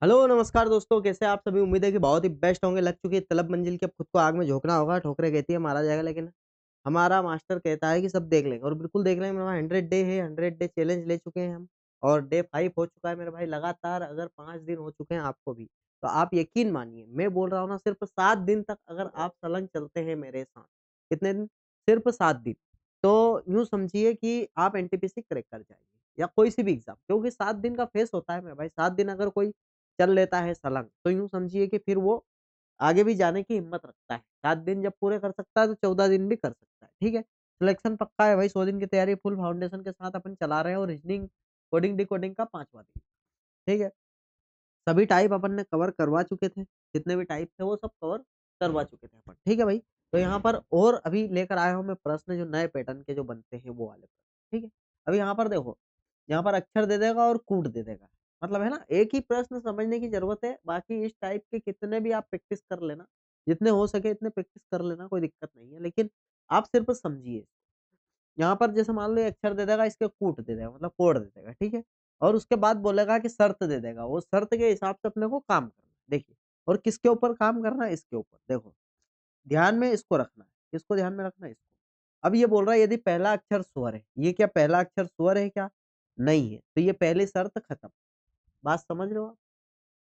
Hello, नमस्कार दोस्तों, कैसे हैं आप सभी? उम्मीद है कि बहुत ही बेस्ट होंगे। लग चुकी है तलब मंजिल की, अब खुद को आग में झोंकना होगा। ठोकरें कहती है मारा जाएगा, लेकिन हमारा मास्टर कहता है कि सब देख लेंगे और बिल्कुल देख लेंगे। मेरे भाई 100 डे है, 100 डे चैलेंज ले चुके हैं हम और डे 5 हो चुका है मेरे भाई। लगातार अगर 5 दिन हो चुके हैं आपको भी, तो आप यकीन मानिए मैं बोल रहा हूँ ना, सिर्फ 7 दिन तक अगर आप संलग्न चलते हैं मेरे साथ, कितने दिन? सिर्फ 7 दिन। तो यूँ समझिए कि आप एनटीपीसी क्रैक कर जाएँगे या कोई सी भी एग्ज़ाम, क्योंकि 7 दिन का फेज़ होता है मेरे भाई। 7 दिन अगर कोई चल लेता है सलंग, तो यूँ समझिए कि फिर वो आगे भी जाने की हिम्मत रखता है। 7 दिन जब पूरे कर सकता है, तो 14 दिन भी कर सकता है, ठीक है? सिलेक्शन पक्का है भाई, 100 दिन की तैयारी फुल फाउंडेशन के साथ अपन चला रहे हैं और रीज़निंग, कोडिंग, डिकोडिंग का 5वाँ दिन, ठीक है? सभी टाइप अपन ने कवर करवा चुके थे, जितने भी टाइप थे वो सब कवर करवा चुके थे अपन, ठीक है भाई? तो यहाँ पर और अभी लेकर आया हूँ मैं प्रश्न जो नए पैटर्न के जो बनते हैं वो वाले प्रश्न, ठीक है? अभी यहाँ पर देखो, यहाँ पर अक्षर दे देगा और कूट दे देगा, मतलब है ना? एक ही प्रश्न समझने की ज़रूरत है, बाकी इस टाइप के कितने भी आप प्रैक्टिस कर लेना, जितने हो सके इतने प्रैक्टिस कर लेना, कोई दिक्कत नहीं है, लेकिन आप सिर्फ समझिए। यहाँ पर जैसे मान लो ये अक्षर दे देगा, इसके कूट दे देगा, मतलब कोड दे देगा, ठीक है? और उसके बाद बोलेगा कि शर्त दे देगा, वो शर्त के हिसाब से अपने को काम करना है, देखिए। और किसके ऊपर काम करना है? इसके ऊपर, देखो। ध्यान में इसको रखना है, किसको ध्यान में रखना है? इसको। अब ये बोल रहा है यदि पहला अक्षर स्वर है, ये क्या पहला अक्षर स्वर है क्या? नहीं है, तो ये पहली शर्त खत्म, बात समझ रहे हो आप?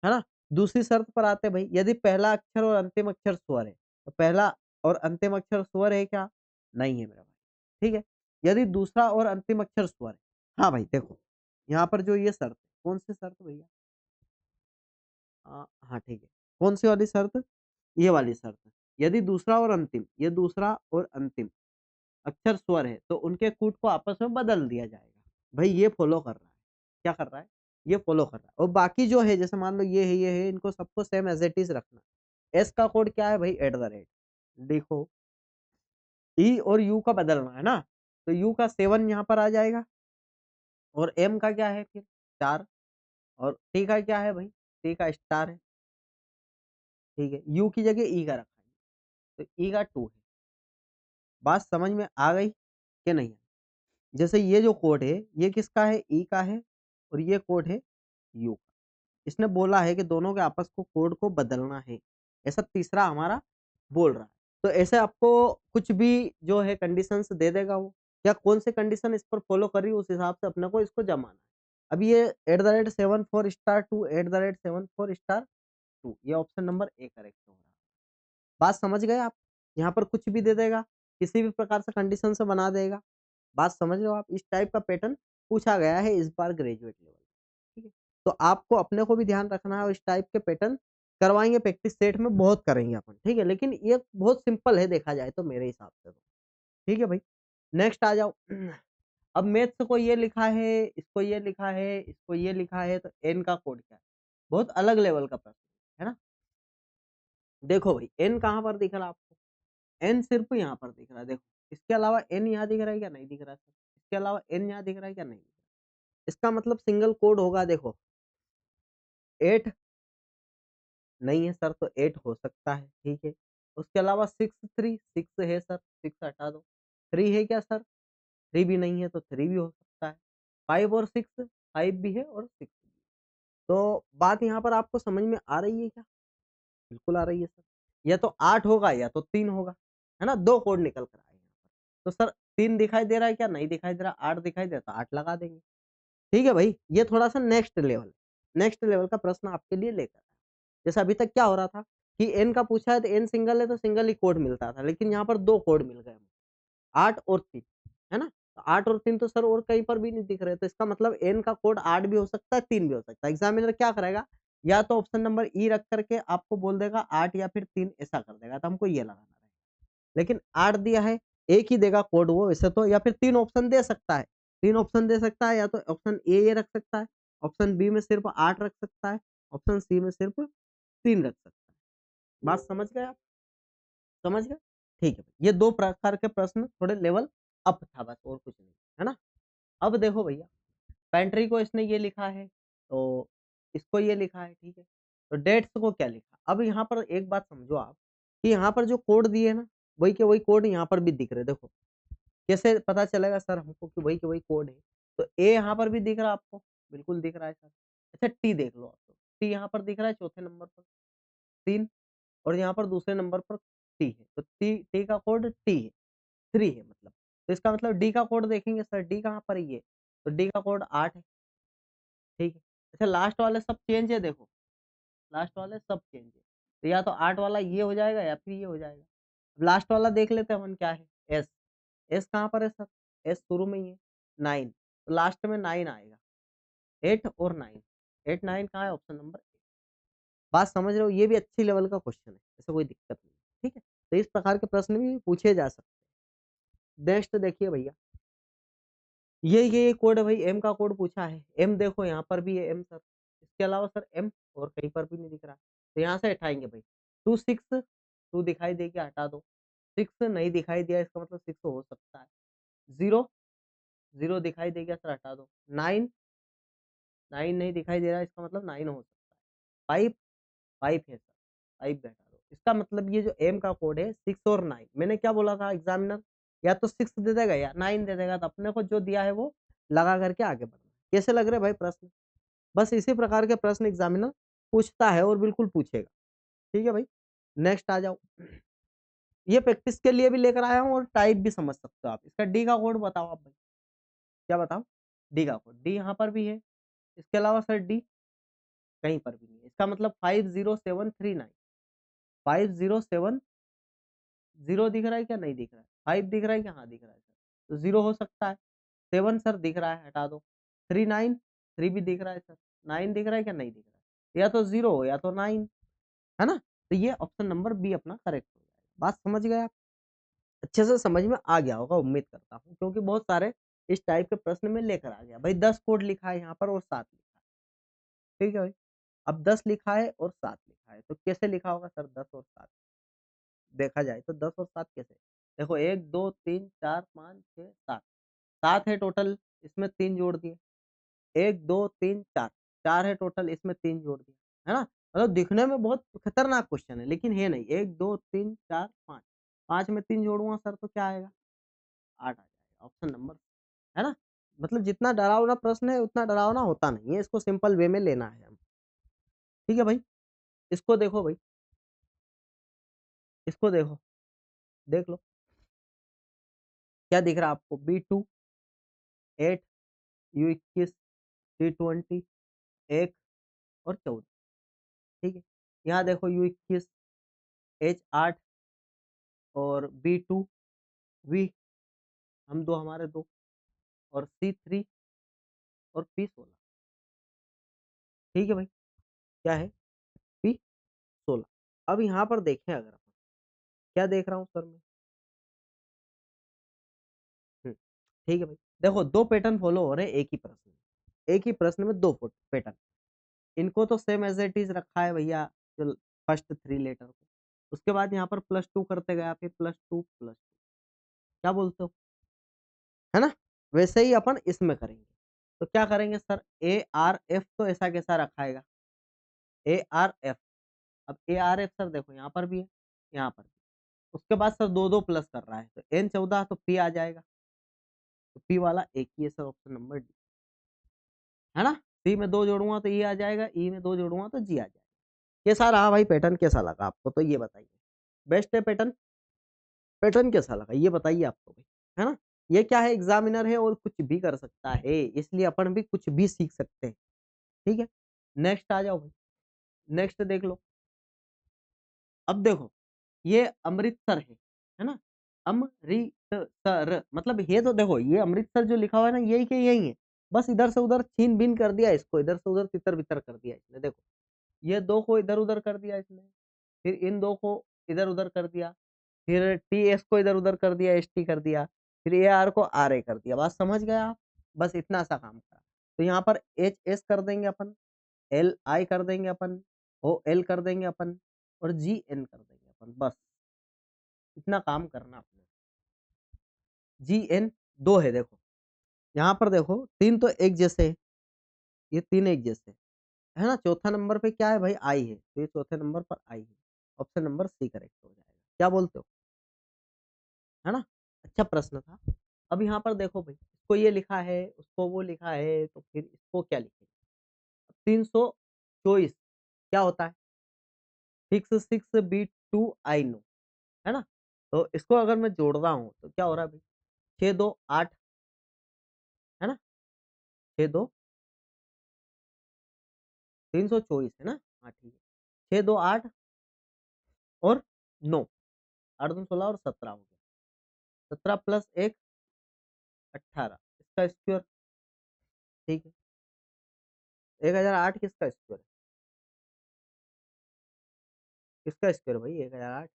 है ना? दूसरी शर्त पर आते हैं भई, यदि पहला अक्षर और अंतिम अक्षर स्वर है, तो पहला और अंतिम अक्षर स्वर है क्या? नहीं है मेरा भाई, ठीक है? यदि दूसरा और अंतिम अक्षर स्वर है, हाँ भाई देखो, यहाँ पर जो ये शर्त है, कौन-सी शर्त भैया? हाँ ठीक है। कौन-सी वाली शर्त? ये वाली शर्त। यदि दूसरा और अंतिम, ये दूसरा और अंतिम अक्षर स्वर है, तो उनके कूट को आपस में बदल दिया जाएगा। भई ये फ़ॉलो कर रहा है। क्या कर रहा है? ये फ़ॉलो कर रहा है और बाकी जो है जैसे मान लो ये है, इनको सबको सेम एज़ इट इज़ रखना। एस का कोड क्या है भई? At the rate. देखो, ई और यू का बदलना है ना? तो यू का 7 यहाँ पर आ जाएगा और एम का क्या है फिर? स्टार और टी का क्या है भई? टी का स्टार है, ठीक है? यू की जगह ई का रखा है, तो ई का 2 है। बात समझ में आ गई कि नहीं? जैसे ये जो कोड है, ये किसका है? ई का है और ये कोड है यू का। इसने बोला है कि दोनों के आपस को कोड को बदलना है। ऐसा तीसरा हमारा बोल रहा है। तो ऐसे आपको कुछ भी जो है कंडीशंस दे देगा वो, या कौन से कंडीशन इस पर फॉलो कर रही है उस हिसाब से अपने को इसको जमाना है। अब ये @74 स्टार 2 @74 स्टार 2 ये ऑप्शन नंबर ए करेक्ट हो रहा है। बात समझ गए आप? यहाँ पर कुछ भी दे देगा, किसी भी प्रकार से कंडीशन से बना देगा। बात समझ रहे हो आप? इस टाइप का पैटर्न पूछा गया है इस बार ग्रेजुएट लेवल, ठीक है? तो आपको अपने को भी ध्यान रखना है और इस टाइप के पैटर्न करवाएँगे प्रैक्टिस सेट में बहुत करेंगे अपन, ठीक है? लेकिन ये बहुत सिंपल है देखा जाए तो मेरे हिसाब से तो, ठीक है भाई? नेक्स्ट आ जाओ। अब मैथ्स को ये लिखा है, इसको ये लिखा है, इसको ये लिखा है, तो एन का कोड क्या है? बहुत अलग लेवल का प्रश्न है ना? देखो भाई एन कहाँ पर दिख रहा है आपको? एन सिर्फ़ यहाँ पर दिख रहा है देखो। इसके अलावा एन यहाँ दिख रहा है क्या? नहीं दिख रहा है सर। इसके अलावा एन यहाँ दिख रहा है क्या? नहीं दिख रहा है। इसका मतलब सिंगल कोड होगा देखो, 8 नहीं है सर, तो 8 हो सकता है, ठीक है। उसके अलावा 6 3 6 है सर, 6 हटा दो। 3 है क्या सर? 3 भी नहीं है, तो 3 भी हो सकता है। 5 और 6 5 भी है और 6 भी है। तो बात यहाँ पर आपको समझ में आ रही है क्या? बिल्कुल आ रही है सर। या तो 8 होगा या तो 3 होगा, है ना? 2 कोड निकल कर आए यहाँ पर। तो सर 3 दिखाई दे रहा है क्या? नहीं दिखाई दे रहा। 8 दिखाई दे रहा तो 8 लगा देंगे। ठीक है भाई? ये थोड़ा-सा नेक्स्ट लेवल का प्रश्न आपके लिए लेकर आया। जैसे अभी तक क्या हो रहा था कि n का पूछा है तो n सिंगल है तो सिंगल ही कोड मिलता था, लेकिन यहाँ पर 2 कोड मिल गए हमको, 8 और 3, है ना? तो 8 और 3 तो सर और कहीं पर भी नहीं दिख रहे, तो इसका मतलब n का कोड 8 भी हो सकता है, 3 भी हो सकता है। एग्ज़ामिनर क्या करेगा, या तो ऑप्शन नंबर ई रख कर के आपको बोल देगा 8 या फिर 3 ऐसा कर देगा, तो हमको ये लगाना रहेगा। लेकिन 8 दिया है, 1 ही देगा कोड वो वैसे तो, या फिर 3 ऑप्शन दे सकता है। 3 ऑप्शन दे सकता है, या तो ऑप्शन ए ये रख सकता है, ऑप्शन बी में सिर्फ़ 8 रख सकता है, ऑप्शन सी में सिर्फ़ 3 रख सकता है। बात समझ गए आप? समझ गए? ठीक है। ये 2 प्रकार के प्रश्न थोड़े लेवल अप था बस और कुछ नहीं, है ना? अब देखो भैया, पेंट्री को इसने ये लिखा है, तो इसको ये लिखा है, ठीक है? तो डेट्स को क्या लिखा? अब यहाँ पर एक बात समझो आप, कि यहाँ पर जो कोड दिए हैं ना, वही के वही कोड यहाँ पर भी दिख रहे हैं, देखो। कैसे पता चलेगा सर हमको कि वही के वही कोड है? तो ए यहाँ पर भी दिख रहा है आपको? बिल्कुल दिख रहा है सर। अच्छा टी देख लो आप तो। टी यहाँ पर दिख रहा है चौथे नंबर पर 3, और यहाँ पर दूसरे नंबर पर टी है, तो टी टी का कोड टी है, 3 है मतलब। तो इसका मतलब डी का कोड देखेंगे सर, डी कहाँ पर है ये, तो डी का कोड 8 है, ठीक है। अच्छा लास्ट वाले सब चेंज है देखो, लास्ट वाले सब चेंज है, तो या तो 8 वाला ये हो जाएगा या फिर ये हो जाएगा। अब लास्ट वाला देख लेते हैं अपन क्या है, एस, एस कहाँ पर है सर, एस शुरू में ही है, 9, तो लास्ट में 9 आएगा, 8 और 9, 8 9 कहाँ है, ऑप्शन नंबर। बात समझ रहे हो, ये भी अच्छी लेवल का क्वेश्चन है, ऐसा कोई दिक्कत नहीं, ठीक है। तो इस प्रकार के प्रश्न भी पूछे जा सकते हैं। नेक्स्ट देखिए भैया, ये कोड है भाई, एम का कोड पूछा है, एम देखो यहाँ पर भी है एम सर, इसके अलावा सर एम और कहीं पर भी नहीं दिख रहा, तो यहाँ से हटाएंगे भाई, 2 6 2 दिखाई दे गया, हटा दो, 6 नहीं दिखाई दिया, इसका मतलब 6 हो सकता है, 0 0 दिखाई दे गया सर, हटा दो, 9 9 नहीं दिखाई दे रहा, इसका मतलब 9 हो सकता है, 5 5 है सर, 5 भी हटा दो, इसका मतलब ये जो एम का कोड है 6 और 9, मैंने क्या बोला था एग्जामिनर, या तो 6 दे देगा या 9 दे देगा, तो अपने को जो दिया है वो लगा करके आगे बढ़ना। कैसे लग रहे भाई प्रश्न, बस इसी प्रकार के प्रश्न एग्जामिनर पूछता है और बिल्कुल पूछेगा, ठीक है भाई। नेक्स्ट आ जाओ, ये प्रैक्टिस के लिए भी लेकर आया हूँ और टाइप भी समझ सकते हो आप, इसका डी का कोड बताओ आप भाई, क्या बताओ, डी का कोड, डी यहाँ पर भी है, इसके अलावा सर डी कहीं पर भी नहीं है, इसका मतलब 50739, 507 0 दिख रहा है क्या, नहीं दिख रहा है, 5 दिख रहा है क्या, हाँ दिख रहा है सर, तो 0 हो सकता है, 7 सर दिख रहा है, हटा दो, 3 9 3 भी दिख रहा है सर, 9 दिख रहा है क्या, नहीं दिख रहा है, या तो 0 या तो 9, है ना, तो ये ऑप्शन नंबर बी अपना करेक्ट हो जाएगा। बात समझ गए आप, अच्छे से समझ में आ गया होगा उम्मीद करता हूँ, क्योंकि बहुत सारे इस टाइप के प्रश्न में लेकर आ गया भाई, 10 कोड लिखा है यहाँ पर और 7 लिखा है, ठीक है भाई। अब 10 लिखा है और 7 लिखा है, तो कैसे लिखा होगा सर 10 और 7, देखा जाए तो 10 और 7 कैसे, देखो 1 2 3 4 5 6 7, 7 है टोटल, इसमें 3 जोड़ दिए, 1 2 3 4, 4 है टोटल, इसमें 3 जोड़ दिए, है ना, मतलब दिखने में बहुत खतरनाक क्वेश्चन है लेकिन है नहीं, 1 2 3 4 5, 5 में 3 जोड़ूंगा सर तो क्या आएगा, 8 आ जाएगा, ऑप्शन नंबर, है ना। मतलब जितना डरावना प्रश्न है उतना डरावना होता नहीं है, इसको सिंपल वे में लेना है हम, ठीक है भाई। इसको देखो भाई, इसको देखो, देख लो क्या दिख रहा है आपको, B2 8 U21 T20 1 और 14, ठीक है। यहाँ देखो U21 H8 और B2 V, हम दो हमारे दो, और C3 और P16, ठीक है भाई, क्या है P16। अब यहाँ पर देखें अगर अपन, क्या देख रहा हूँ सर मैं, ठीक है भाई, देखो दो पैटर्न फॉलो हो रहे हैं एक ही प्रश्न में, एक ही प्रश्न में दो पैटर्न, इनको तो सेम एज इट इज रखा है भैया, जो फर्स्ट 3 लेटर को, उसके बाद यहाँ पर +2 करते गया, फिर +2 +2, क्या बोलते हो, है ना, वैसे ही अपन इसमें करेंगे, तो क्या करेंगे सर, ARF तो ऐसा कैसा रखाएगा, ARF, अब ARF सर देखो यहाँ पर भी है, यहाँ पर भी, उसके बाद सर दो दो प्लस कर रहा है, तो N14 तो P आ जाएगा, तो P वाला एक ही है सर, ऑप्शन नंबर डी, है ना, C में 2 जोड़ूंगा तो E आ जाएगा, E में 2 जोड़ूंगा तो G आ जाएगा। कैसा रहा भाई पैटर्न, कैसा लगा आपको, तो ये बताइए, बेस्ट है पैटर्न, पैटर्न कैसा लगा ये बताइए आपको भाई, है ना। ये क्या है, एग्जामिनर है और कुछ भी कर सकता है, इसलिए अपन भी कुछ भी सीख सकते हैं, ठीक है। नेक्स्ट आ जाओ भाई, नेक्स्ट देख लो, अब देखो ये अमृतसर है ना, अमृतसर, मतलब ये तो देखो ये अमृतसर जो लिखा हुआ है ना, यही के यही है, बस इधर से उधर छीन बीन कर दिया इसको, इधर से उधर तितर बितर कर दिया इसने, देखो ये दो को इधर उधर कर दिया इसने, फिर इन दो को इधर उधर कर दिया, फिर TS को इधर उधर कर दिया, ST कर दिया, फिर AR को RA कर दिया, बात समझ गए आप, बस इतना सा काम करा, तो यहाँ पर HS कर देंगे अपन, LI कर देंगे अपन, OL कर देंगे अपन, और GN कर देंगे अपन, बस इतना काम करना अपने। GN 2 है देखो, यहाँ पर देखो 3 तो एक जैसे है, ये 3 एक जैसे है ना, चौथा नंबर पे क्या है भाई, I है, तो ये चौथे नंबर पर I है, ऑप्शन नंबर C करेक्ट हो जाएगा, क्या बोलते हो, है ना, अच्छा प्रश्न था। अब यहाँ पर देखो भाई, इसको ये लिखा है, उसको वो लिखा है, तो फिर इसको क्या लिखेंगे, 324 क्या होता है? 6 6 B2 I नो, है ना? तो इसको अगर मैं जोड़ रहा हूँ तो क्या हो रहा है भाई? 6 2 8, है ना? 6 2 324, है ना? हाँ ठीक है। 6 2 8 और 9, 8 2 16 और 17 हो गया। 17 प्लस 1 18, इसका स्क्वायर, ठीक है। 1008 किसका स्क्वायर है? किसका स्क्वायर भाई? 1008,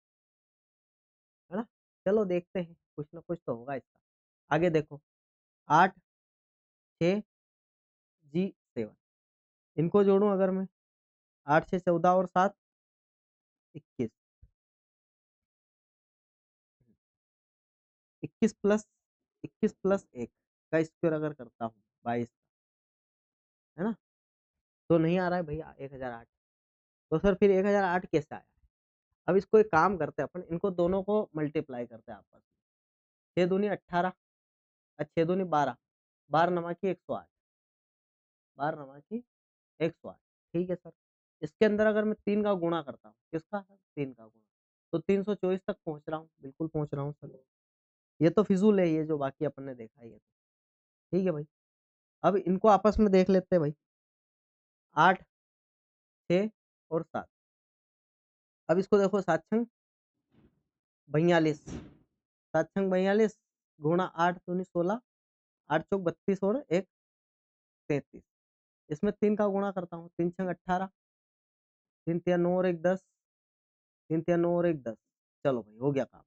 है ना? चलो देखते हैं, कुछ ना कुछ तो होगा इसका। आगे देखो, 8 6 G7, इनको जोड़ूं अगर मैं, 8 6 14 और 7 21, 21 प्लस 1 का स्क्वायर अगर करता हूँ 22, है ना? तो नहीं आ रहा है भैया 1008। तो सर फिर 1008 कैसे आया? अब इसको एक काम करते हैं अपन, इनको दोनों को मल्टीप्लाई करते हैं आपस में। 6 दूनी 18, 6 दूनी 12, 12 नमा की 108, 12 नमा की 108, ठीक है सर। इसके अंदर अगर मैं 3 का गुणा करता हूँ, किसका सर? 3 का गुणा, तो 324 तक पहुंच रहा हूँ, बिल्कुल पहुंच रहा हूँ सर। ये तो फिजूल है, ये जो बाकी अपन ने देखा है ये तो, ठीक है भाई। अब इनको आपस में देख लेते हैं भाई, 8 6 और 7। अब इसको देखो, 7 छंग 42, 7 छंग 42 गुणा 8 दूनी 16, 8 चौक 32 और 1 33। इसमें 3 का गुणा करता हूँ, 3 छंग 18, 3 तिया 9 और 1 10, 3 तिया 9 और 1 10। चलो भाई हो गया काम,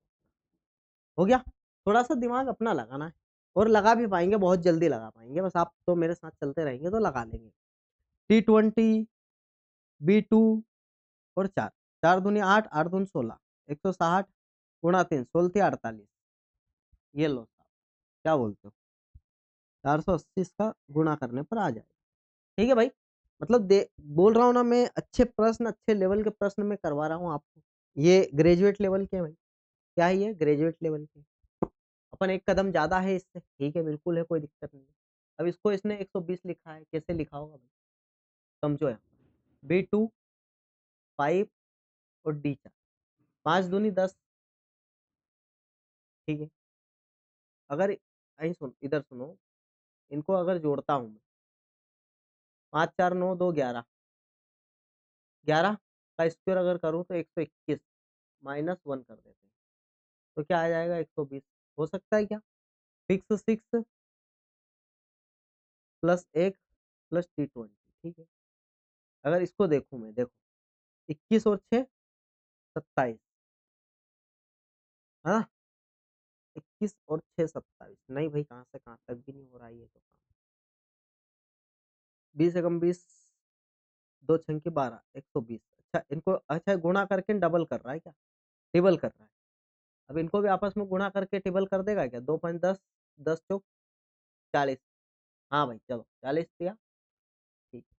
हो गया। थोड़ा सा दिमाग अपना लगाना है, और लगा भी पाएंगे, बहुत जल्दी लगा पाएंगे, बस आप तो मेरे साथ चलते रहेंगे तो लगा लेंगे। T20 B2 और 4, 4 दूनी 8, 8 दूनी 16, 160 गुणा 3, 16 48। ये लो साहब, क्या बोलते हो? 480 इसका गुणा करने पर आ जाएगा, ठीक है भाई। मतलब दे बोल रहा हूँ ना मैं, अच्छे प्रश्न, अच्छे लेवल के प्रश्न मैं करवा रहा हूँ आपको। ये ग्रेजुएट लेवल के हैं भाई, क्या है ये? ग्रेजुएट लेवल के। अपन एक कदम ज़्यादा है इससे, ठीक है, बिल्कुल है, कोई दिक्कत नहीं है। अब इसको इसने 120 लिखा है, कैसे लिखा होगा भाई? समझो यहाँ, B2 5 और D4, 5 दूनी 10, ठीक है। अगर यहीं सुन, इधर सुनो, इनको अगर जोड़ता हूँ मैं, 5 4 9 2 11, 11 का स्क्वायर अगर करूँ तो 121, -1 कर देते हैं, तो क्या आ जाएगा? 120। हो सकता है क्या? 6 प्लस 1 प्लस T20, ठीक है। अगर इसको देखूँ मैं, देखो 21 और 6 27, हाँ, 21 और 6 27। नहीं भाई, कहाँ से कहाँ तक भी नहीं हो रहा है ये तो काम। 20 एकम 20, 2 छंग की 12, 120। अच्छा इनको, अच्छा गुणा करके डबल कर रहा है क्या? टेबल कर रहा है। अब इनको भी आपस में गुणा करके टेबल कर देगा क्या? 2 5 10, 10 चौक 40। हाँ भाई चलो, 40 दिया, ठीक है।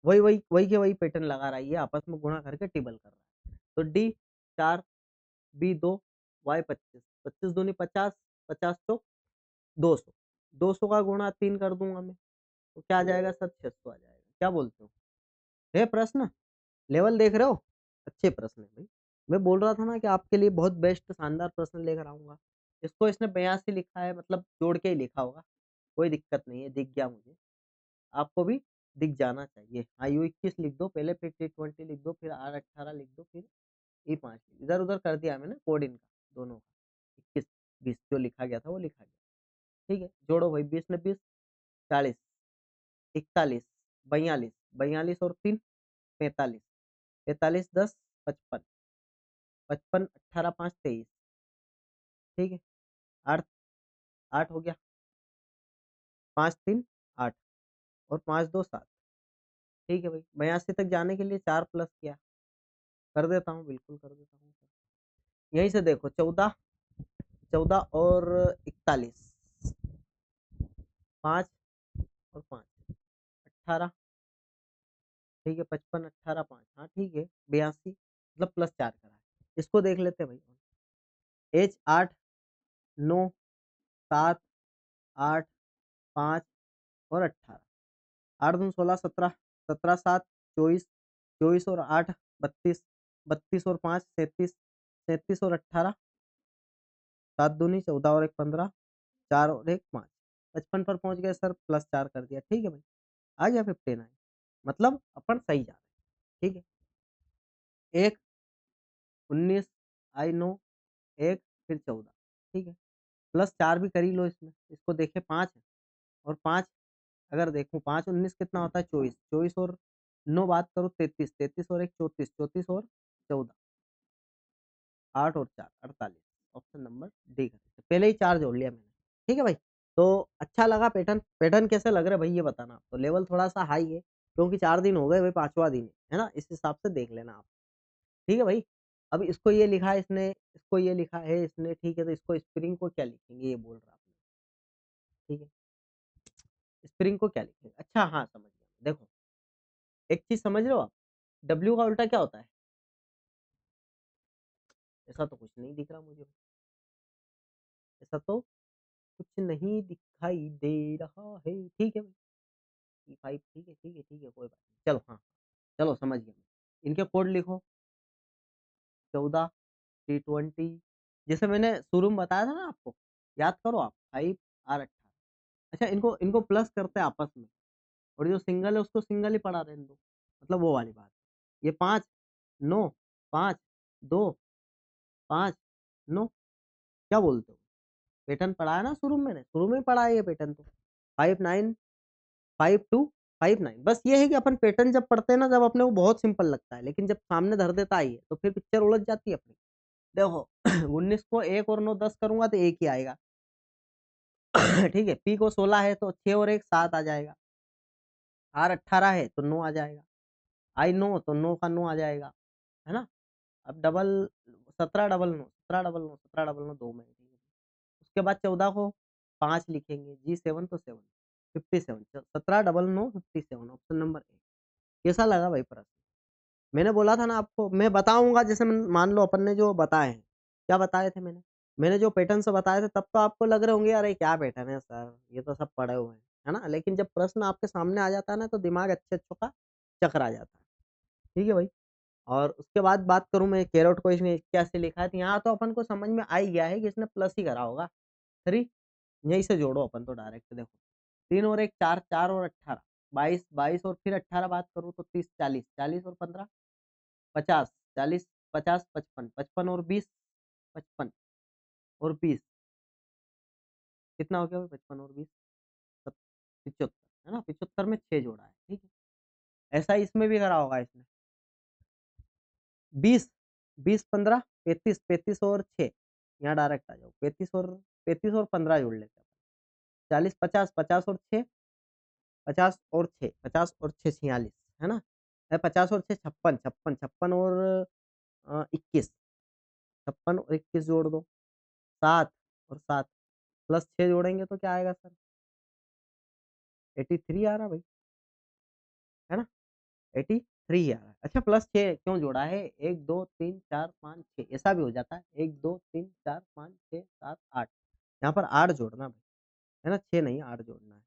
वही वही वही के वही पैटर्न लगा रहा है ये, आपस में गुणा करके टेबल कर रहा है। तो D4 B2 Y25, 25 दूनी 50, 50 चौक 200, 200 का गुणा 3 कर दूंगा मैं, तो क्या आ जाएगा सर? 600 आ जाएगा। क्या बोलते हो? है प्रश्न? लेवल देख रहे हो? अच्छे प्रश्न है भाई। मैं बोल रहा था ना कि आपके लिए बहुत बेस्ट शानदार प्रश्न लेकर आऊंगा। इसको इसने 82 लिखा है, मतलब जोड़ के ही लिखा होगा, कोई दिक्कत नहीं है, दिख गया मुझे। आपको भी दिख जाना चाहिए। IU21 लिख दो पहले, फिर T20 लिख दो, फिर R18 लिख दो, फिर E5 इधर उधर कर दिया मैंने कोड इनका, दोनों का। 21 20 जो लिखा गया था वो लिखा गया, ठीक है। जोड़ो भाई, 20 ने 20, 40, 41, 42, 42 और 3 45, 45 10 55, 55 18 5 23, ठीक है। 8 8 हो गया, 5 3 8 और 5 2 7, ठीक है भाई। 82 तक जाने के लिए 4 प्लस किया, कर देता हूँ, बिल्कुल कर देता हूँ। यहीं से देखो, 14 14 और 41, 5 और 5 18, ठीक है। 55 18 5, हाँ ठीक है। 82 मतलब प्लस 4 करा है। इसको देख लेते हैं भाई। H 8 9 7 8 5 और 18, 8 दूनी 16 17, 17 7 24, 24 और 8 32, 32 और 5 37, 37 और 18 7 दूनी 14 और 1 15, 4 और 1 5, 55 पर पहुंच गए सर, प्लस 4 कर दिया, ठीक है भाई, आ गया 59, मतलब अपन सही जा रहे हैं, ठीक है। एक 19 आई नो, एक फिर 14, ठीक है, प्लस 4 भी कर ही लो इसमें, इसको देखे 5 है, और 5 अगर देखूं 5 19 कितना होता है 24, 24 और 9 बात करो 33, 33 और 1 34, 34 और 14, 8 और 4 48, ऑप्शन नंबर डी करेक्ट है। पहले ही 4 जोड़ लिया मैंने, ठीक है भाई। तो अच्छा लगा पैटर्न, पैटर्न कैसे लग रहा है भाई ये बताना। तो लेवल थोड़ा सा हाई है क्योंकि 4 दिन हो गए भाई, 5वां दिन है ना, इस हिसाब से देख लेना आप, ठीक है भाई। अब इसको ये लिखा है इसने, इसको ये लिखा है इसने, ठीक है, तो इसको स्प्रिंग को क्या लिखेंगे ये बोल रहा आपने, ठीक है, स्प्रिंग को क्या लिखेंगे। अच्छा हाँ समझ गया, देखो एक चीज समझ रहे हो आप, डब्ल्यू का उल्टा क्या होता है, ऐसा तो कुछ नहीं दिख रहा मुझे, ऐसा तो कुछ नहीं दिखाई दे रहा है, ठीक है भाई, E5, ठीक है ठीक है ठीक है, कोई बात नहीं, चलो हाँ, चलो समझ गया मैं। इनके कोड लिखो, 14 T20, जैसे मैंने शुरू में बताया था ना आपको, याद करो आप, 5 R 18। अच्छा इनको इनको प्लस करते हैं आपस में, और जो सिंगल है उसको सिंगल ही पढ़ा रहने दो, मतलब वो वाली बात। ये 5 9 5 2 5 9, क्या बोलते हो, पैटर्न पढ़ा है ना शुरू में, मैंने शुरू में ही पढ़ा है ये पैटर्न, तो 5 9 5 2 5 9, बस ये है कि अपन पैटर्न जब पढ़ते हैं ना, जब अपने को बहुत सिंपल लगता है, लेकिन जब सामने धर देता है ये, तो फिर पिक्चर उलझ जाती है अपनी। देखो 19 को 1 और 9 10 करूंगा तो एक ही आएगा ठीक है, पी को 16 है तो 6 और 1 7 आ जाएगा, आर 18 है तो 9 आ जाएगा, आई 9 तो 9 का 9 आ जाएगा, है ना। अब डबल 17 डबल 9 17 डबल 9 17 डबल 9 2 में, ठीक है। उसके बाद 14 को 5 लिखेंगे, G7 तो 7 57, 17 डबल 9 57, ऑप्शन नंबर ए। कैसा लगा भाई प्रश्न, मैंने बोला था ना आपको, मैं बताऊंगा, जैसे मान लो अपन ने जो बताए हैं, क्या बताए थे मैंने जो पैटर्न से बताए थे, तब तो आपको लग रहे होंगे अरे क्या पैटर्न है सर, ये तो सब पढ़े हुए हैं, है ना, लेकिन जब प्रश्न आपके सामने आ जाता है ना, तो दिमाग अच्छे अच्छों का चकरा जाता है, ठीक है भाई। और उसके बाद बात करूं मैं कैरोट को इसमें कैसे लिखा है, तो यहाँ तो अपन को समझ में आ ही गया है कि इसने प्लस ही करा होगा, 3, यहीं से जोड़ो अपन तो डायरेक्ट, देखो 3 और 1 4, 4 और 18 22, 22 और फिर 18 बात करूँ तो 30 40, 40 और 15 50, 40 50 55, 55 और 20 55 और 20 कितना हो गया भाई, 55 और 20 75, है ना, 75 में 6 जोड़ा है, ठीक है। ऐसा ही इसमें भी करा होगा इसने, 20 20 15 35, 35 और 6, यहाँ डायरेक्ट आ जाओ, 35 और 15 जोड़ लेते हैं, 40 50 50 और 6 50 और 6 50 और 6 46, है ना, 50 और 6 56 56 56 और 21 56 और 21 जोड़ दो, 7 और 7 प्लस 6 जोड़ेंगे तो क्या आएगा सर, 83 आ रहा भाई, है ना, 83 आ रहा है। अच्छा प्लस 6 क्यों जोड़ा है, 1 2 3 4 5 6, ऐसा भी हो जाता है, 1 2 3 4 5 6 7 8, यहाँ पर 8 जोड़ना भाई, है ना, 6 नहीं 8 जोड़ना है,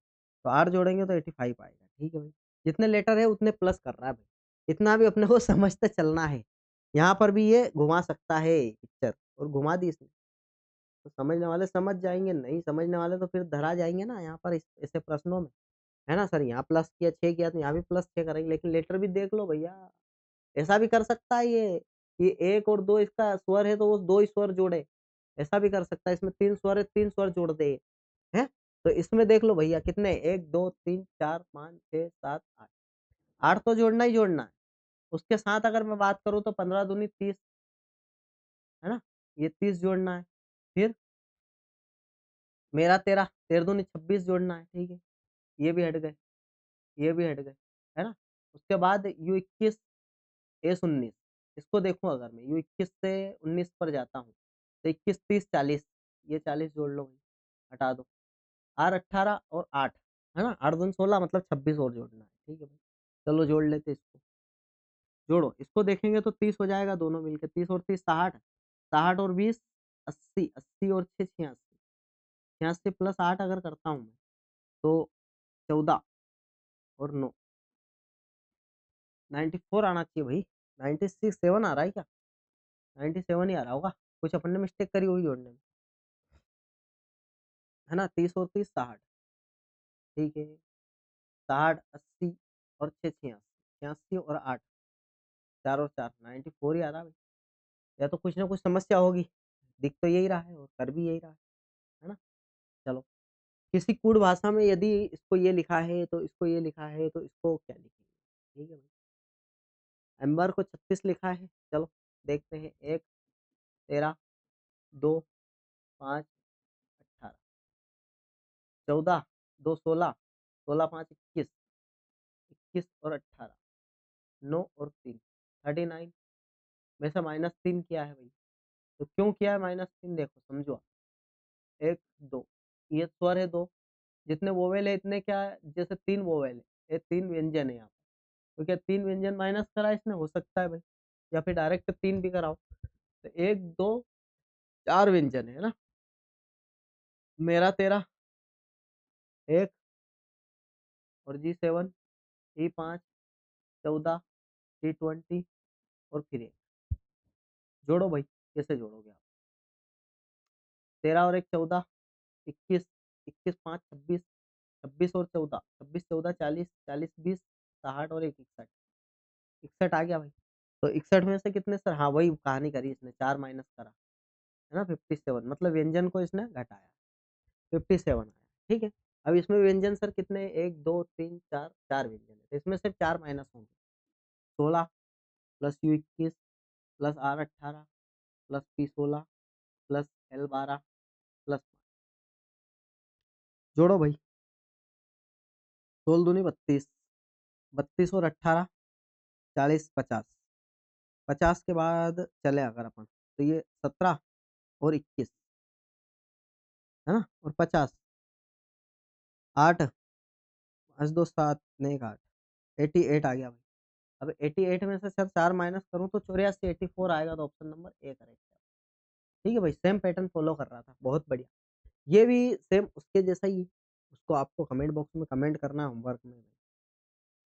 तो 8 जोड़ेंगे तो 85 आएगा, ठीक है भाई। जितने लेटर है उतने प्लस कर रहा है भाई, इतना भी अपने को समझते चलना है, यहाँ पर भी ये घुमा सकता है पिक्चर, और घुमा दी इसने, तो समझने वाले समझ जाएंगे, नहीं समझने वाले तो फिर धरा जाएंगे ना यहाँ पर ऐसे प्रश्नों में, है ना सर, यहाँ प्लस किया 6 किया तो यहाँ भी प्लस 6 करेंगे, लेकिन लेटर भी देख लो भैया, ऐसा भी कर सकता है ये कि 1 और 2 इसका स्वर है तो वो 2 ही स्वर जोड़े, ऐसा भी कर सकता है, इसमें 3 स्वर है 3 स्वर जोड़ दे, हैं। तो इसमें देख लो भैया कितने, 1 2 3 4 5 6 7 8, 8 तो जोड़ना ही जोड़ना है। उसके साथ अगर मैं बात करूँ तो 15 दूनी 30, है ना, ये 30 जोड़ना है, फिर मेरा 13 13 दूनी 26 जोड़ना है, ठीक है, ये भी हट गए, ये भी हट गए, है ना। उसके बाद U21 S19, इसको देखूं अगर मैं U21 से 19 पर जाता हूँ, तो 21 30 40, ये 40 जोड़ लो भाई, हटा दो, R 18 और 8, है ना, 8 दूनी 16 मतलब 26 और जोड़ना है, ठीक है भाई। चलो जोड़ लेते इसको, जोड़ो इसको देखेंगे तो 30 हो जाएगा दोनों मिलके, 30 और 30 60, 60 और 20 80, 80 और 6 86, 86 प्लस 8 अगर करता हूँ मैं, तो 14 और 9, 94 आना चाहिए भाई। 96 7 आ रहा है क्या? 97 ही आ रहा होगा। कुछ अपन ने मिस्टेक करी हुई जोड़ने में, है ना। 30 और 30 60, ठीक है। 60 80 और 6 86, 86 और 8, 4 और 4 94 ही आ रहा है भाई। या तो कुछ ना कुछ समस्या होगी। दिख तो यही रहा है और कर भी यही रहा है ना। चलो, किसी कूट भाषा में यदि इसको ये लिखा है तो इसको ये लिखा है तो इसको क्या लिखेंगे? ठीक है भाई। एम्बर को 36 लिखा है। चलो देखते हैं। 1 13 2 5 18 14 2 16 16 5 21 21 और 18 9 और 3 39 में से -3 किया है भाई। तो क्यों किया है -3? देखो समझो आप। 1 2 ये स्वर है 2, जितने वोवेल है इतने क्या है, जैसे 3 वोवेल है, ये 3 व्यंजन है यहाँ पर। तो क्या 3 व्यंजन माइनस करा इसने? हो सकता है भाई, या फिर डायरेक्ट 3 भी कराओ। तो 1 2 4 व्यंजन है ना। मेरा तेरा 1 और G7 E5 14 T20 और फिर 1। जोड़ो भाई, कैसे जोड़ोगे आप? 13 और 1 14, 21 21 5 26, 26 और 14 26 14 40 40 20 60 और 1 61, 61 आ गया भाई। तो 61 में से कितने सर? हाँ वही कहानी करी इसने, 4 माइनस करा, है ना। 57 मतलब व्यंजन को इसने घटाया, 57 आया, ठीक है। अब इसमें व्यंजन सर कितने? 1 2 3 4, 4 व्यंजन है, तो इसमें सिर्फ 4 माइनस होंगे। 16 plus U 21 plus R 18 plus P 16 plus L 12 plus, जोड़ो भाई। 16 दूनी 32, 32 और 18 40 50, 50 के बाद चले अगर अपन तो ये 17 और 21, है ना। और 50 8 5 2 7 नहीं 8, 88 आ गया भाई। अब 88 में से सर 4 माइनस करूँ तो 84 84 आएगा, तो ऑप्शन नंबर ए करेक्ट है। ठीक है भाई, सेम पैटर्न फॉलो कर रहा था, बहुत बढ़िया। ये भी सेम उसके जैसा ही है। उसको आपको कमेंट बॉक्स में कमेंट करना है होमवर्क में,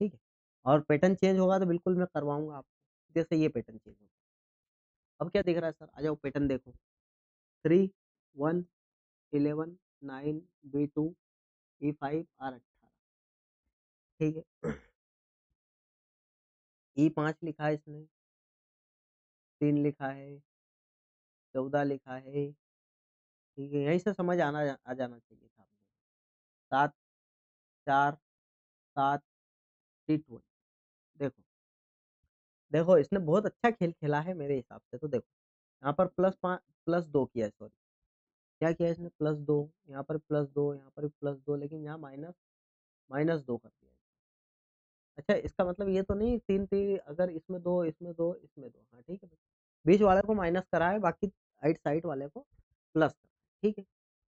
ठीक है। और पैटर्न चेंज होगा तो बिल्कुल मैं करवाऊंगा आपको, जैसे ये पैटर्न चेंज होगा। अब क्या दिख रहा है सर? आ जाओ पैटर्न देखो। 3 1 11 9 B2 E5 R18, ठीक है। E5 लिखा है इसने, 3 लिखा है, 14 लिखा है, ठीक है। यहीं से समझ आ जाना चाहिए था आपको। 7 4 7 T20, देखो देखो इसने बहुत अच्छा खेल खेला है मेरे हिसाब से। तो देखो यहाँ पर +5 +2 किया है, सॉरी क्या किया है इसने? +2, यहाँ पर +2, यहाँ पर +2, लेकिन यहाँ -2 कर दिया है। अच्छा इसका मतलब ये तो नहीं 3 3 अगर इसमें 2 इसमें 2 इसमें 2, हाँ ठीक है। बीच वाले को माइनस करा है, बाकी राइट साइड वाले को प्लस करा है, ठीक है।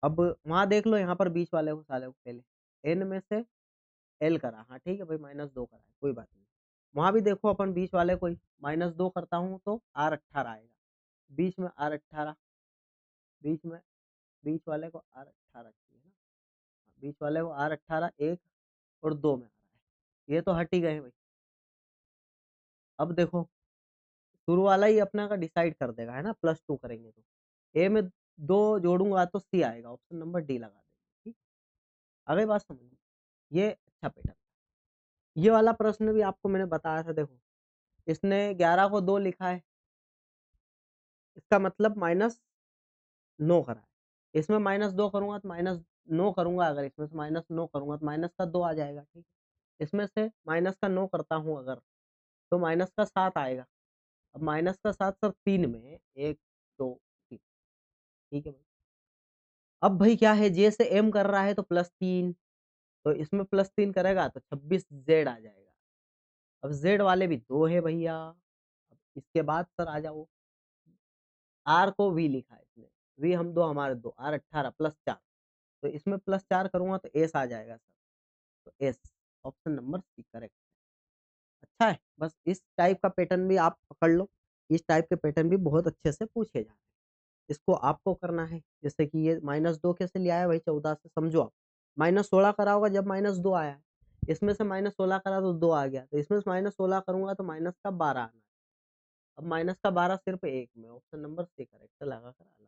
अब वहाँ देख लो, यहाँ पर बीच वाले को साले को पहले n में से l करा, हाँ ठीक है भाई, -2 करा है, कोई बात नहीं। वहाँ भी देखो अपन बीच वाले को ही -2 करता हूँ तो R18 आएगा। बीच में R18, बीच में बीच वाले को R18 चाहिए ना। बीच वाले को R18 1 और 2 में आ रहा है, ये तो हट ही गए भाई। अब देखो शुरू वाला ही अपना का डिसाइड कर देगा, है ना। +2 करेंगे तो ए में 2 जोड़ूंगा तो सी आएगा, ऑप्शन नंबर डी लगा देंगे, ठीक। अगली बात समझिए, ये अच्छा पैटर्न। ये वाला प्रश्न भी आपको मैंने बताया था, देखो इसने 11 को 2 लिखा है, इसका मतलब -9 करा है। इसमें -2 करूंगा तो -9 करूंगा, अगर इसमें से -9 करूंगा तो माइनस का 2 आ जाएगा, ठीक है। इसमें से माइनस का 9 करता हूँ अगर, तो माइनस का 7 आएगा। अब माइनस का 7 सर 3 में 1 2 3, ठीक है भाई। अब भाई क्या है, जे से एम कर रहा है तो +3, तो इसमें +3 करेगा तो 26 जेड आ जाएगा। अब जेड वाले भी 2 है भैया। अब इसके बाद सर आ जाओ, आर को वी लिखा है इसने, वी हम दो हमारे 2, R18 +4, तो इसमें +4 करूंगा तो एस आ जाएगा सर। तो yes, option number C correct. अच्छा है, बस इस टाइप का पैटर्न भी आप पकड़ लो। इस टाइप के पैटर्न भी बहुत अच्छे से पूछे जा रहे हैं। इसको आपको करना है, जैसे कि ये -2 कैसे ले आया भाई 14 से, समझो आप। -16 करा होगा जब -2 आया है। इसमें से -16 करा तो 2 आ गया, तो इसमें से -16 करूँगा तो माइनस का 12 आना है। अब माइनस का 12 सिर्फ 1 में, ऑप्शन नंबर सी करेक्ट लगा कर अलग।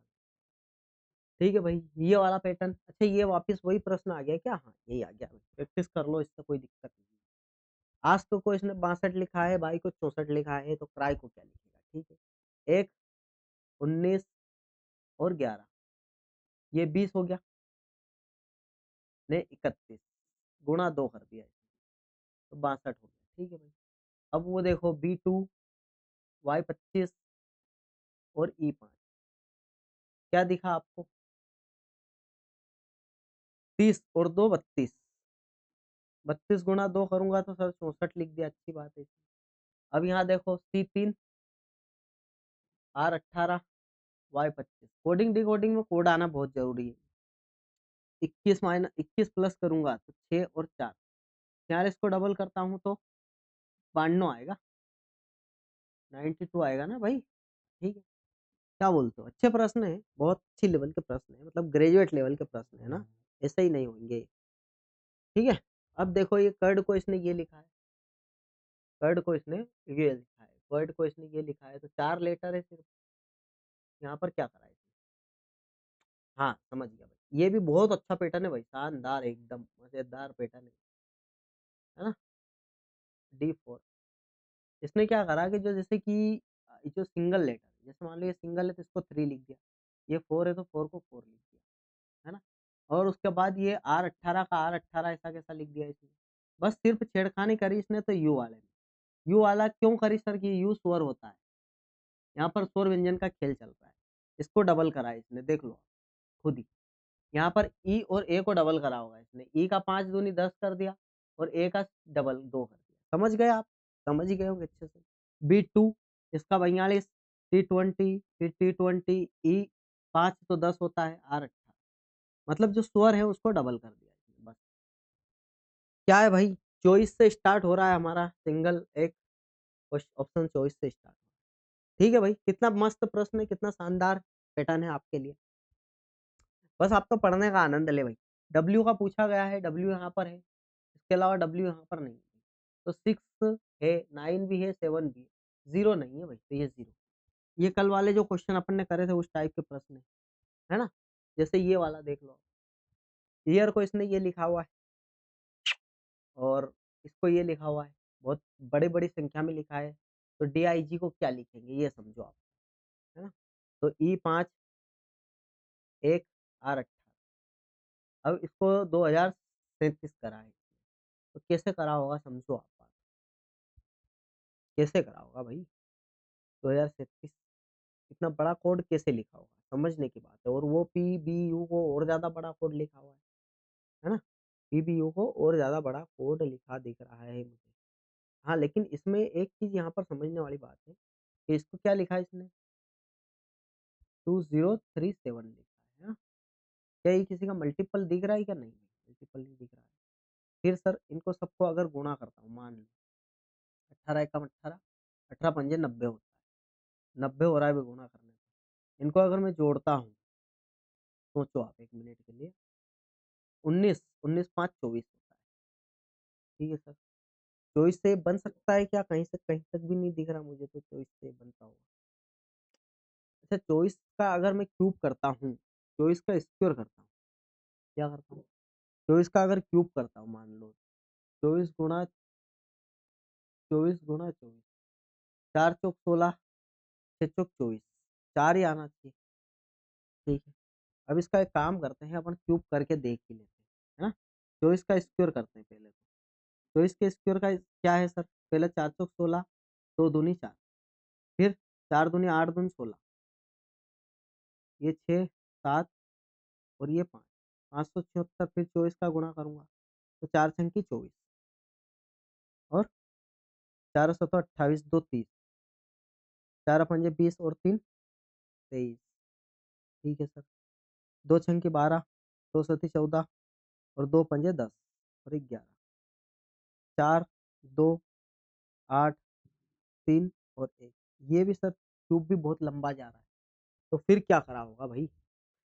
ठीक है भाई, ये वाला पैटर्न। अच्छा, ये वापस वही प्रश्न आ गया क्या? हाँ, यही आ गया। प्रैक्टिस कर लो, इससे कोई दिक्कत नहीं है। आज को इसने 62 लिखा है, भाई को 64 लिखा है, तो क्राई को क्या लिखेगा? ठीक है, 1, 19 और 11, ये 20 हो गया, ने 31 गुणा 2 कर दिया, तो 62 हो गया। ठीक है भाई, अब वो देखो B2, Y25 और E5, क्या दिखा आपको? 30 और 2 32, 32 गुणा 2 करूंगा तो सर 64 लिख दिया, अच्छी बात है। अब यहाँ देखो C3, R18, Y25, coding decoding में कोड आना बहुत जरूरी है। 21 प्लस करूंगा तो 6 और 4, 46 को डबल करता हूँ तो 92 आएगा, 92 आएगा ना भाई। ठीक है, क्या बोलते हो? अच्छे प्रश्न है, बहुत अच्छी लेवल के प्रश्न है, मतलब ग्रेजुएट लेवल के प्रश्न है ना, ऐसे ही नहीं होंगे। ठीक है, अब देखो ये कर्ड को इसने ये लिखा है, कर्ड को इसने ये लिखा है, कर्ड को इसने ये लिखा है, तो 4 लेटर है सिर्फ। यहाँ पर क्या करा है इसने? हाँ, समझ गया भाई, ये भी बहुत अच्छा पैटर्न है भाई, शानदार, एकदम मजेदार पैटर्न है ना। D4, इसने क्या करा कि जो जैसे कि जो सिंगल लेटर, जैसे मान लो ये सिंगल है तो इसको 3 लिख दिया, ये 4 है तो 4 को 4 लिख दिया, है ना। और उसके बाद ये R18 का R18 ऐसा कैसा लिख दिया इसने, बस सिर्फ छेड़खानी करी इसने तो यू वाले में। यू वाला क्यों करी सर? कि यू स्वर होता है, यहाँ पर स्वर व्यंजन का खेल चल रहा है, इसको डबल करा है इसने, देख लो खुद ही। यहाँ पर ई और ए को डबल करा होगा इसने, ई का 5 दूनी 10 कर दिया और ए का डबल 2 कर दिया। समझ गए आप? समझ ही गए होंगे अच्छे से। B2, इसका 42, T20, फिर T20, ई 5 तो 10 होता है, R18, मतलब जो स्वर है उसको डबल कर दिया इसने, बस। क्या है भाई, चॉइस से स्टार्ट हो रहा है हमारा सिंगल, एक ऑप्शन चॉइस से स्टार्ट। ठीक है भाई, कितना मस्त प्रश्न है, कितना शानदार पैटर्न है आपके लिए। बस आप तो पढ़ने का आनंद ले भाई। डब्ल्यू का पूछा गया है, डब्ल्यू यहाँ पर है, इसके अलावा डब्ल्यू यहाँ पर नहीं है। तो 6 है, 9 भी है, 7 भी है, 0 नहीं है भाई, तो ये 0। ये कल वाले जो क्वेश्चन अपन ने करे थे उस टाइप के प्रश्न है ना। जैसे ये वाला देख लो, ईयर को इसने ये लिखा हुआ है और इसको ये लिखा हुआ है, बहुत बड़ी-बड़ी संख्या में लिखा है, तो DIG को क्या लिखेंगे ये समझो आप, है ना। तो E5, 1, R18, अब इसको 2037 करा है, तो कैसे करा होगा समझो आप बात, कैसे करा होगा भाई? 2037 इतना बड़ा कोड कैसे लिखा होगा, समझने की बात है। और वो PBU को और ज़्यादा बड़ा कोड लिखा हुआ है ना? PBU को और ज़्यादा बड़ा कोड लिखा दिख रहा है मुझे। हाँ, लेकिन इसमें एक चीज़ यहाँ पर समझने वाली बात है कि इसको क्या लिखा है इसने, 2037 लिखा है ना? क्या ये किसी का मल्टीपल दिख रहा है क्या? नहीं, मल्टीपल नहीं दिख रहा है। फिर सर इनको सबको अगर गुणा करता हूँ, मान लो 18 एकम 18, 18 पंजे 90 होता है, 90 हो रहा है गुणा करने पे। इनको अगर मैं जोड़ता हूँ, सोचो आप 1 मिनट के लिए, 19, 19 5 24 होता है। ठीक है सर, 24 से बन सकता है क्या? कहीं से कहीं तक भी नहीं दिख रहा मुझे, तो 24 से बनता होगा। अच्छा, 24 का अगर मैं क्यूब करता हूँ, 24 का स्क्वायर करता हूँ, क्या करता हूँ? 24 का अगर क्यूब करता हूँ, मान लो 24 गुणा 24 गुणा 24, 4 चौक 16, 6 चौक 24, 4 ही आना चाहिए। ठीक है, अब इसका एक काम करते हैं, अपन क्यूब करके देख ही लेते हैं, है ना। 24 का स्क्वायर करते हैं पहले, तो 24 के स्क्वायर का क्या है सर? पहले 4 चौक 16, 2 दूनी 4, फिर 4 दूनी 8 दूनी 16, ये 6 7 और ये 5, 576, फिर 24 का गुणा करूंगा तो 4 छंकी 24 और 4 सौ 28, 2 30, 4 पंजे 20 और 3 23। ठीक है सर, 2 छंकी 12, 2 सती 14 और 2 पंजे 10 और 11, 4 2 8 3 और 1। ये भी सर क्यूब भी बहुत लंबा जा रहा है, तो फिर क्या करा होगा भाई?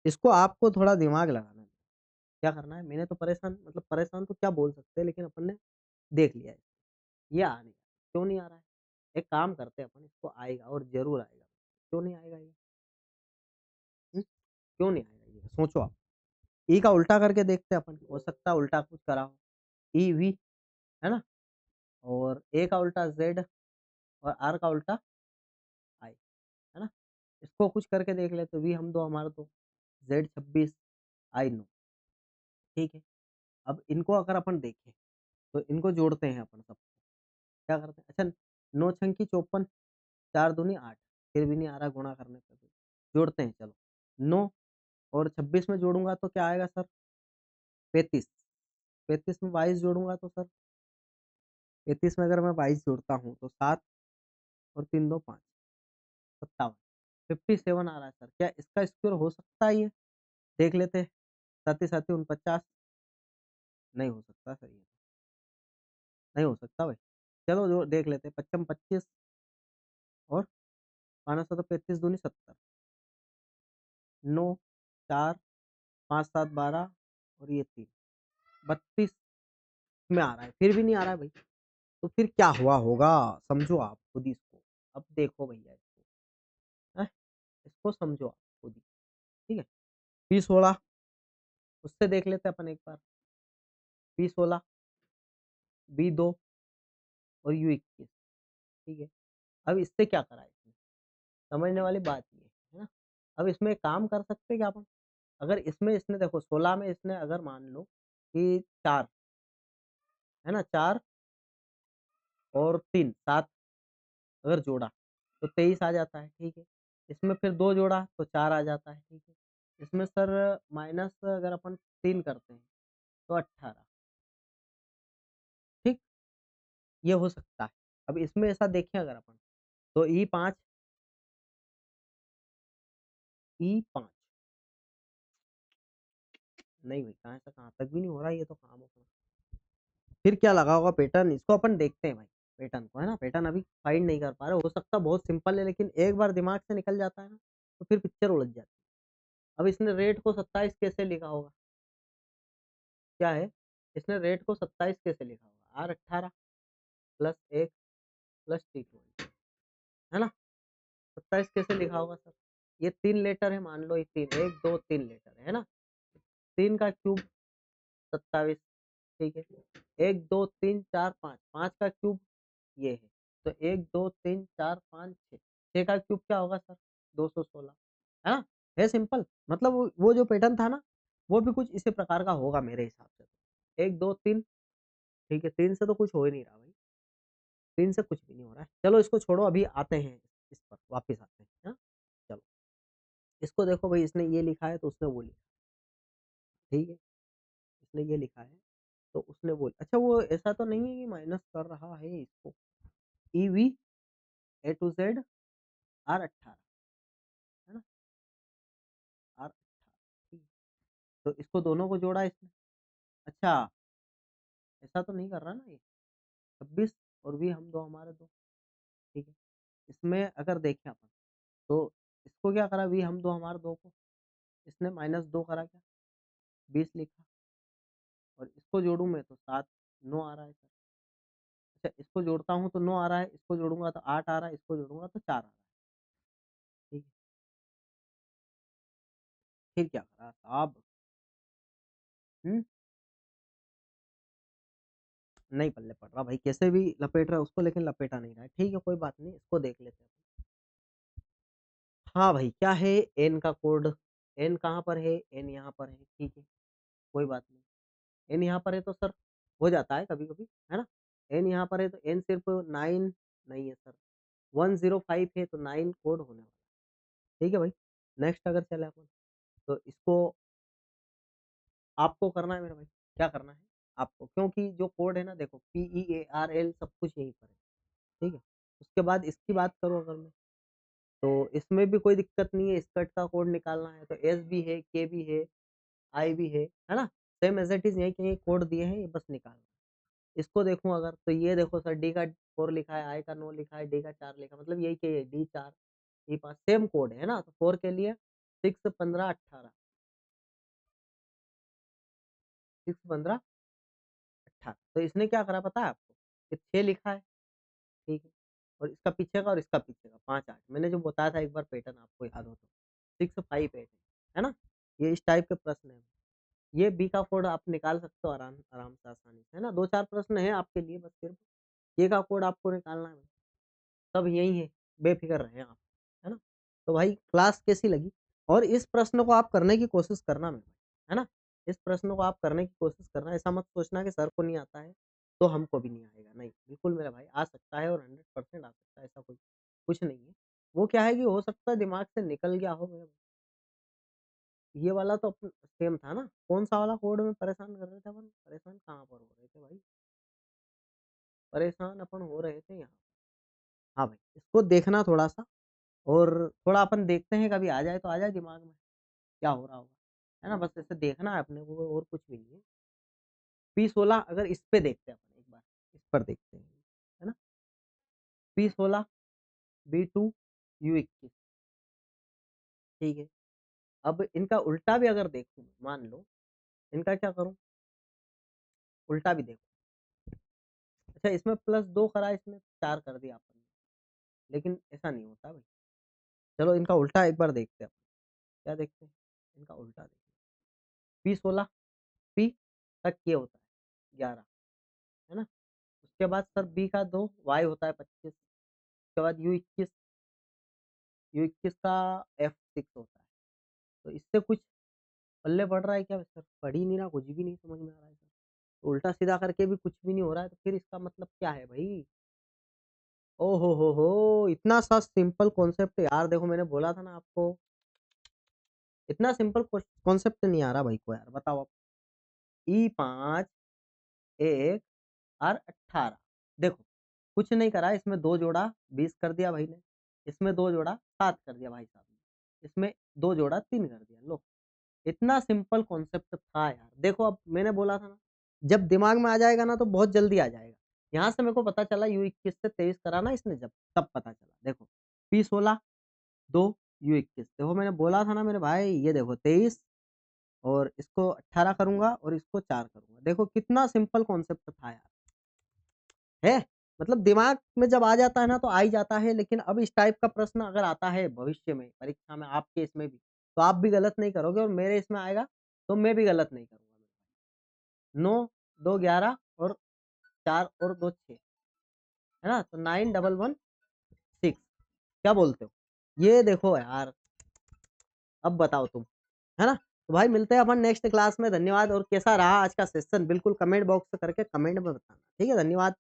इसको आपको थोड़ा दिमाग लगाना है। क्या करना है, मैंने तो परेशान मतलब परेशान तो क्या बोल सकते हैं, लेकिन अपन ने देख लिया है। ये आ नहीं क्यों नहीं आ रहा है? एक काम करते हैं अपन, इसको आएगा और ज़रूर आएगा। क्यों नहीं आएगा ये? हुँ? क्यों नहीं आएगा ये? सोचो आप। ई का उल्टा करके देखते हैं अपन, हो सकता है उल्टा कुछ करा हो। ईवी, है ना? और ए का उल्टा ज़ेड और आर का उल्टा आई, है ना? इसको कुछ करके देख लेते, वी हम दो हमारे दो, ज़ेड 26 आई 9, ठीक है? अब इनको अगर अपन देखें, तो इनको जोड़ते हैं अपन सब। क्या करते हैं? अच्छा, 9 छंकी 54, 4 दूनी 8, फिर भी नहीं आ रहा गुणा करने पे भी। जोड़ते हैं चलो, 9 और 26 में जोड़ूँगा तो क्या आएगा सर? 35, 35 में 22 जोड़ूँगा तो सर 35 में अगर मैं 22 जोड़ता हूँ तो 7 और 3 2 5, 57, 57 आ रहा है सर। क्या इसका स्क्वायर हो सकता है ये? देख लेते हैं। 7 49, नहीं हो सकता सर ये, नहीं हो सकता भाई। चलो जो देख लेते हैं, 55 25 और 5 7 35 दूनी 70, 9 4 5 7 12 और ये 3, 32 में आ रहा है, फिर भी नहीं आ रहा है भाई। तो फिर क्या हुआ होगा? समझो आप खुद ही इसको। अब देखो भैया इसको, हैं? इसको समझो आप खुद ही, ठीक है? P16 उससे देख लेते हैं अपन एक बार। P16, B2 और U21, ठीक है? अब इससे क्या करा है इसने? समझने वाली बात ये है ना? अब इसमें एक काम कर सकते हैं क्या अपन? अगर इसमें इसने देखो 16 में इसने अगर मान लो कि 4, है ना? 4 और 3 7 अगर जोड़ा तो 23 आ जाता है, ठीक है? इसमें फिर 2 जोड़ा तो 4 आ जाता है, ठीक है? इसमें सर माइनस अगर अपन 3 करते हैं तो 18, ठीक? ये हो सकता है। अब इसमें ऐसा देखें अगर अपन, तो E5, E5 नहीं भाई, कहाँ से कहाँ तक भी नहीं हो रहा है ये तो काम अपना। फिर क्या लगा होगा पैटर्न, इसको अपन देखते हैं भाई, पैटर्न को, है ना? पैटर्न अभी फाइंड नहीं कर पा रहे, हो सकता है बहुत सिंपल है, लेकिन एक बार दिमाग से निकल जाता है ना, तो फिर पिक्चर उलझ जाती है। अब इसने रेट को 27 कैसे लिखा होगा? क्या है? इसने रेट को 27 कैसे लिखा होगा? R18 प्लस 1 प्लस T20, है ना? 27 कैसे लिखा होगा सर? ये 3 लेटर है, मान लो ये 3, 1 2 3 लेटर है ना? 3 का क्यूब 27, ठीक है? 1 2 3 4 5, 5 का क्यूब ये है। तो 1 2 3 4 5 6, 6 का क्यूब क्या होगा सर? 216, है ना? है सिंपल। मतलब वो जो पैटर्न था ना, वो भी कुछ इसी प्रकार का होगा मेरे हिसाब से तो। 1 2 3, ठीक है? 3 से तो कुछ हो ही नहीं रहा भाई, 3 से कुछ भी नहीं हो रहा है। चलो इसको छोड़ो, अभी आते हैं इस पर, वापस आते हैं, हाँ? चलो, इसको देखो भाई, इसने ये लिखा है तो उसने वो लिखा, ठीक है? इसने ये लिखा है तो उसने वो, अच्छा वो ऐसा तो नहीं है कि माइनस कर रहा है इसको? EV A to Z R18, है ना? R18, ठीक है? तो इसको दोनों को जोड़ा इसने। अच्छा, ऐसा तो नहीं कर रहा ना ये? 26 और भी हम दो हमारे दो, ठीक है? इसमें अगर देखें अपन, तो इसको क्या करा, भी हम दो हमारे दो को इसने -2 करा क्या? 20 लिखा, और इसको जोड़ूँ मैं तो 7 9 आ रहा है सर। अच्छा, इसको जोड़ता हूँ तो 9 आ रहा है, इसको जोड़ूँगा तो 8 आ रहा है, इसको जोड़ूँगा तो 4 आ रहा है, ठीक है? फिर क्या करा साहब? हुँ? नहीं पल्ले पड़ रहा भाई, कैसे भी लपेट रहा है उसको, लेकिन लपेटा नहीं रहा है। ठीक है, कोई बात नहीं, इसको देख लेते हैं। हाँ भाई, क्या है? एन का कोड, एन कहाँ पर है? एन यहाँ पर है, ठीक है, कोई बात नहीं। एन यहाँ पर है तो सर हो जाता है कभी-कभी, है ना? एन यहाँ पर है तो एन सिर्फ़ 9 नहीं है सर, 105 है तो 9 कोड होने वाला है, ठीक है भाई? नेक्स्ट अगर चले अपन, तो इसको आपको करना है मेरे भाई, क्या करना है आपको? क्योंकि जो कोड है ना देखो, PEARL सब कुछ यहीं पर है, ठीक है? उसके बाद इसकी बात करूँ अगर मैं, तो इसमें भी कोई दिक्कत नहीं है, स्कर्ट का कोड निकालना है तो एस भी है, के भी है, आई भी है ना? सेम एज़ इट इज़ यहीं के यहीं कोड दिए हैं, ये बस निकालना है। इसको देखूँ अगर, तो ये देखो सर, डी का 4 लिखा है, आई का 9 लिखा है, डी का 4 लिखा है, मतलब यही के ये डी 4, ई 5 सेम कोड है ना? तो 4 के लिए 6 15 18, 6 15 18, तो इसने क्या करा पता है आपको? ये 6 लिखा है, ठीक है? और इसका पीछे का और इसका पीछे का 5 8, मैंने जो बताया था एक बार पैटर्न आपको याद हो तो, 6 5 8 है ना? ये इस टाइप के प्रश्न हैं। ये बी का कोड आप निकाल सकते हो आराम आराम से, आसानी से, है ना? 2-4 प्रश्न हैं आपके लिए बस सिर्फ, ए का कोड आपको निकालना है, सब यही है, बेफ़िक्र रहें आप, है ना? तो भाई क्लास कैसी लगी? और इस प्रश्न को आप करने की कोशिश करना मेरे भाई, है ना? इस प्रश्न को आप करने की कोशिश करना, ऐसा मत सोचना कि सर को नहीं आता है, तो हमको भी नहीं आएगा, नहीं, बिल्कुल मेरा भाई आ सकता है और 100% आ सकता है, ऐसा कोई कुछ नहीं है। वो क्या है कि हो सकता है दिमाग से निकल गया हो मेरे भाई, ये वाला तो अपन सेम था ना, कौन-सा वाला कोड में परेशान कर रहे थे अपन? परेशान कहाँ पर हो रहे थे भाई? परेशान अपन हो रहे थे यहाँ। हाँ भाई, इसको देखना थोड़ा-सा और थोड़ा अपन देखते हैं कभी आ जाए तो आ जाए दिमाग में, क्या हो रहा होगा, है ना? बस ऐसे देखना है अपने को और कुछ भी नहीं है। P16 अगर इस पे देखते हैं अपन एक बार, इस पर देखते हैं, है ना? P16, B2, U21 ठीक है। अब इनका उल्टा भी अगर देखूँ मान लो, इनका क्या करूँ? उल्टा भी देखो। अच्छा इसमें +2 करा इसमें 4 कर दिया आपने, लेकिन ऐसा नहीं होता भाई। चलो इनका उल्टा एक बार देखते हैं अपन, क्या देखते हैं? इनका उल्टा देखते हैं। P16 P तक ये होता है 11 है ना? उसके बाद सर बी का 2 वाई होता है 25 उसके बाद यू21 का F6 होता है। तो इससे कुछ पल्ले पड़ रहा है क्या सर? पढ़ ही नहीं रहा, कुछ भी नहीं समझ में आ रहा है सर। तो उल्टा-सीधा करके भी कुछ भी नहीं हो रहा है, तो फिर इसका मतलब क्या है भई? ओह हो! इतना सा सिंपल कॉन्सेप्ट यार देखो मैंने बोला था ना आपको, इतना सिंपल कॉन्सेप्ट नहीं आ रहा भाई को यार, बताओ आप। E5 1 और 18 देखो, कुछ नहीं करा इसमें 2 जोड़ा 20 कर दिया भाई ने, इसमें 2 जोड़ा 7 कर दिया भाई साहब ने, इसमें 2 जोड़ा 3 कर दिया, लो। इतना सिंपल कॉन्सेप्ट था यार। देखो अब मैंने बोला था ना, जब दिमाग में आ जाएगा ना तो बहुत जल्दी आ जाएगा। यहाँ से मेरे को पता चला U21 से 23 करा ना इसने जब, तब पता चला। देखो P16 2 U21 देखो मैंने बोला था ना मेरे भाई, ये देखो 23 और इसको 18 करूँगा और इसको 4 करूँगा। देखो कितना सिंपल कॉन्सेप्ट था यार। है? मतलब दिमाग में जब आ जाता है ना तो आ ही जाता है, लेकिन अब इस टाइप का प्रश्न अगर आता है भविष्य में, परीक्षा में, आपके इसमें भी, तो आप भी गलत नहीं करोगे और मेरे इसमें आएगा, तो मैं भी गलत नहीं करूँगा। 9, 2 11 और 4 और 2 6 है ना? तो 9116 क्या बोलते हो? ये देखो यार, अब बताओ तुम, है ना? तो भाई मिलते हैं अपन नेक्स्ट क्लास में, धन्यवाद और कैसा रहा आज का सेशन बिल्कुल कमेंट बॉक्स में करके कमेंट में बताना, ठीक है? धन्यवाद।